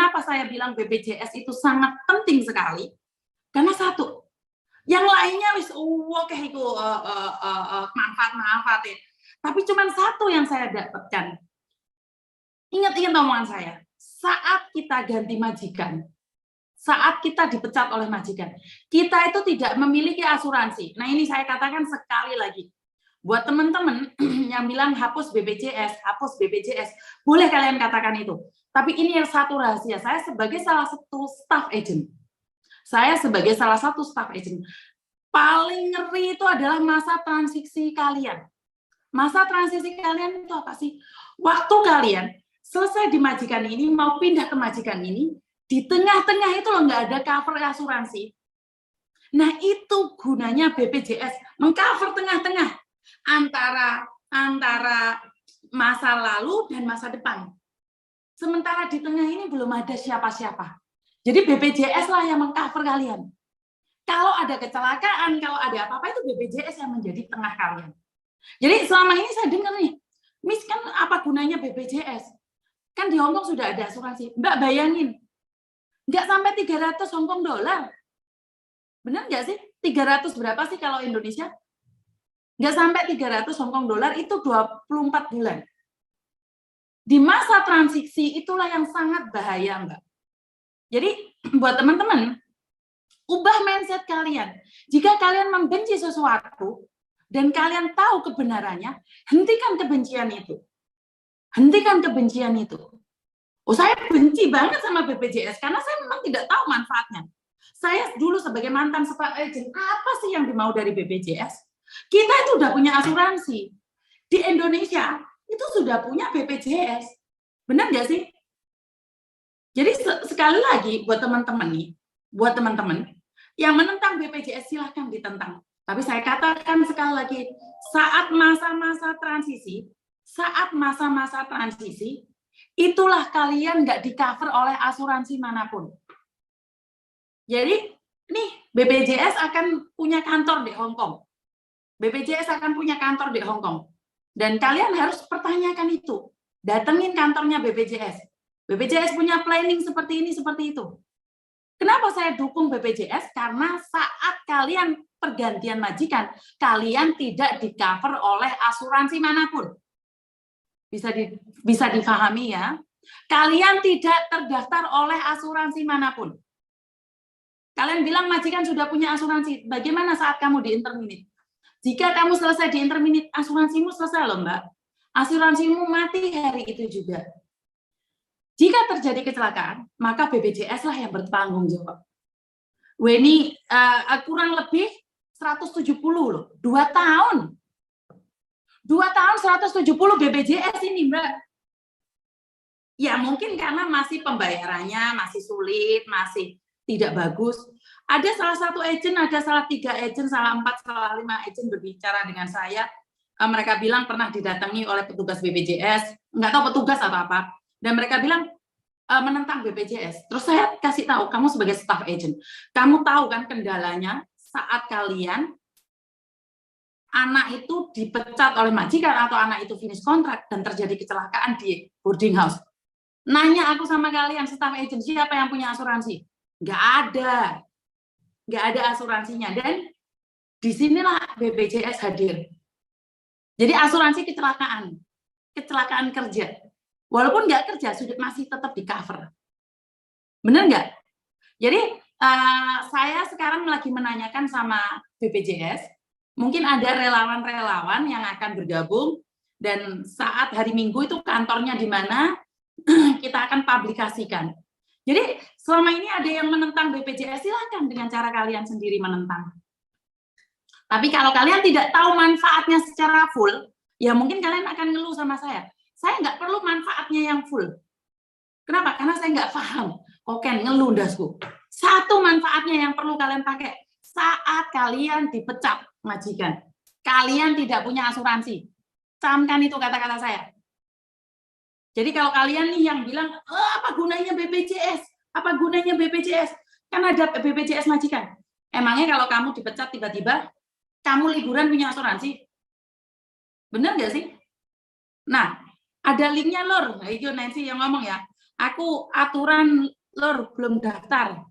kenapa saya bilang BPJS itu sangat penting sekali? Karena satu, yang lainnya wis oke itu manfaat-manfaatin. Tapi cuma satu yang saya dapatkan. Ingat-ingat omongan saya. Saat kita ganti majikan, saat kita dipecat oleh majikan, kita itu tidak memiliki asuransi. Nah, ini saya katakan sekali lagi. Buat teman-teman yang bilang hapus BPJS, boleh kalian katakan itu. Tapi ini yang satu rahasia, saya sebagai salah satu staff agent. Paling ngeri itu adalah masa transisi kalian. Masa transisi kalian itu apa sih? Waktu kalian selesai di majikan ini, mau pindah ke majikan ini, di tengah-tengah itu loh nggak ada cover asuransi. Nah, itu gunanya BPJS, mengcover tengah-tengah antara masa lalu dan masa depan. Sementara di tengah ini belum ada siapa-siapa. Jadi BPJS lah yang mengcover kalian. Kalau ada kecelakaan, kalau ada apa-apa, itu BPJS yang menjadi tengah kalian. Jadi selama ini saya dengar nih, Miss, kan apa gunanya BPJS? Kan di Hongkong sudah ada asuransi. Mbak bayangin, nggak sampai 300 Hongkong dolar. Benar nggak sih? 300 berapa sih kalau Indonesia? Nggak sampai 300 Hongkong dolar, itu 24 bulan. Di masa transisi itulah yang sangat bahaya, Mbak. Jadi buat teman-teman, ubah mindset kalian. Jika kalian membenci sesuatu dan kalian tahu kebenarannya, hentikan kebencian itu. Hentikan kebencian itu. Oh, saya benci banget sama BPJS karena saya memang tidak tahu manfaatnya. Saya dulu sebagai mantan staff agent, apa sih yang dimau dari BPJS? Kita itu udah punya asuransi. Di Indonesia itu sudah punya BPJS. Benar nggak sih? Jadi sekali lagi buat teman-teman nih, buat teman-teman yang menentang BPJS silahkan ditentang. Tapi saya katakan sekali lagi, saat masa-masa transisi, itulah kalian nggak di-cover oleh asuransi manapun. Jadi, nih BPJS akan punya kantor di Hong Kong. BPJS akan punya kantor di Hong Kong. Dan kalian harus pertanyakan itu. Datengin kantornya BPJS. BPJS punya planning seperti ini, seperti itu. Kenapa saya dukung BPJS? Karena saat kalian pergantian majikan, kalian tidak di-cover oleh asuransi manapun. Bisa difahami ya. Kalian tidak terdaftar oleh asuransi manapun. Kalian bilang majikan sudah punya asuransi. Bagaimana saat kamu di-interminate? Jika kamu selesai di-interminate, asuransimu selesai loh, Mbak. Asuransimu mati hari itu juga. Jika terjadi kecelakaan, maka BPJS lah yang bertanggung jawab. Ini kurang lebih 170 loh, 2 tahun. 2 tahun 170 BPJS ini, Mbak. Ya mungkin karena masih pembayarannya masih sulit, masih tidak bagus. Ada salah satu agent, ada salah 3 agent, salah 4, salah 5 agent berbicara dengan saya. Mereka bilang pernah didatangi oleh petugas BPJS, nggak tahu petugas atau apa. Dan mereka bilang menentang BPJS. Terus saya kasih tahu, kamu sebagai staff agent, kamu tahu kan kendalanya saat kalian anak itu dipecat oleh majikan atau anak itu finish kontrak dan terjadi kecelakaan di boarding house. Nanya aku sama kalian, staff agent, siapa yang punya asuransi? Nggak ada. Nggak ada asuransinya. Dan disinilah BPJS hadir. Jadi asuransi kecelakaan kerja. Walaupun nggak kerja, sudah masih tetap di-cover. Benar nggak? Jadi saya sekarang lagi menanyakan sama BPJS, mungkin ada relawan-relawan yang akan bergabung, dan saat hari Minggu itu kantornya di mana, kita akan publikasikan. Jadi selama ini ada yang menentang BPJS, silakan dengan cara kalian sendiri menentang. Tapi kalau kalian tidak tahu manfaatnya secara full, ya mungkin kalian akan ngeluh sama saya. Saya nggak perlu manfaatnya yang full. Kenapa? Karena saya nggak paham. Koken, ngeluh dasku. Satu manfaatnya yang perlu kalian pakai. Saat kalian dipecat majikan, kalian tidak punya asuransi. Camkan itu kata-kata saya. Jadi kalau kalian nih yang bilang, apa gunanya BPJS? Apa gunanya BPJS? Kan ada BPJS majikan. Emangnya kalau kamu dipecat tiba-tiba, kamu liburan punya asuransi? Benar nggak sih? Nah, ada linknya Lor. Nah, itu Nancy yang ngomong ya. aku aturan lur belum daftar.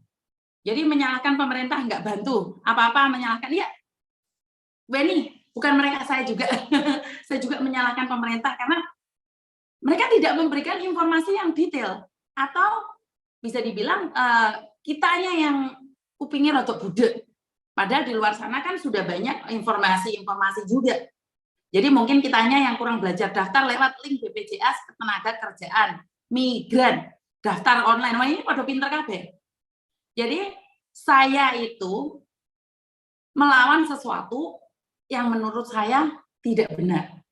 Jadi menyalahkan pemerintah nggak bantu, apa-apa menyalahkan. Ya, Benny, bukan mereka, saya juga. Saya juga menyalahkan pemerintah karena mereka tidak memberikan informasi yang detail. Atau bisa dibilang kitanya yang kupingnya rotok budek. Padahal di luar sana kan sudah banyak informasi-informasi juga. Jadi mungkin kitanya yang kurang belajar daftar lewat link BPJS Ketenagakerjaan, migran, daftar online. Wah, ini pada pinter kabeh. Jadi saya itu melawan sesuatu yang menurut saya tidak benar.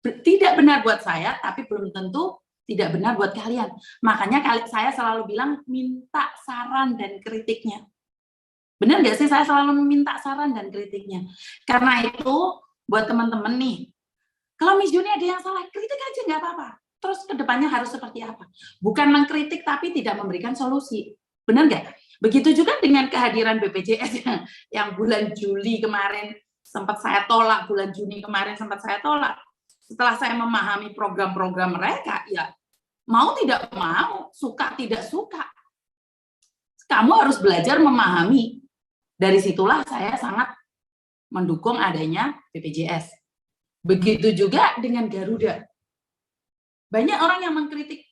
Tidak benar buat saya, tapi belum tentu tidak benar buat kalian. Makanya saya selalu bilang minta saran dan kritiknya. Benar nggak sih saya selalu meminta saran dan kritiknya? Karena itu buat teman-teman nih, kalau Miss Juni ada yang salah, kritik aja nggak apa-apa. Terus kedepannya harus seperti apa? Bukan mengkritik tapi tidak memberikan solusi. Benar nggak? Begitu juga dengan kehadiran BPJS yang bulan Juli kemarin sempat saya tolak, bulan Juni kemarin sempat saya tolak. Setelah saya memahami program-program mereka, ya mau tidak mau, suka tidak suka, kamu harus belajar memahami. Dari situlah saya sangat mendukung adanya BPJS. Begitu juga dengan Garuda. Banyak orang yang mengkritik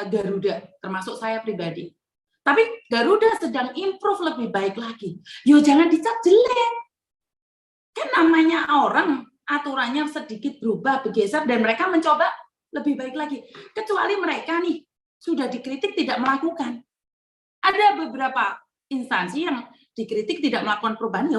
Garuda, termasuk saya pribadi. Tapi Garuda sedang improve lebih baik lagi. Yo, jangan dicap jelek. Kan namanya orang, aturannya sedikit berubah, bergeser, dan mereka mencoba lebih baik lagi. Kecuali mereka nih, sudah dikritik tidak melakukan. Ada beberapa instansi yang dikritik tidak melakukan perubahan, ya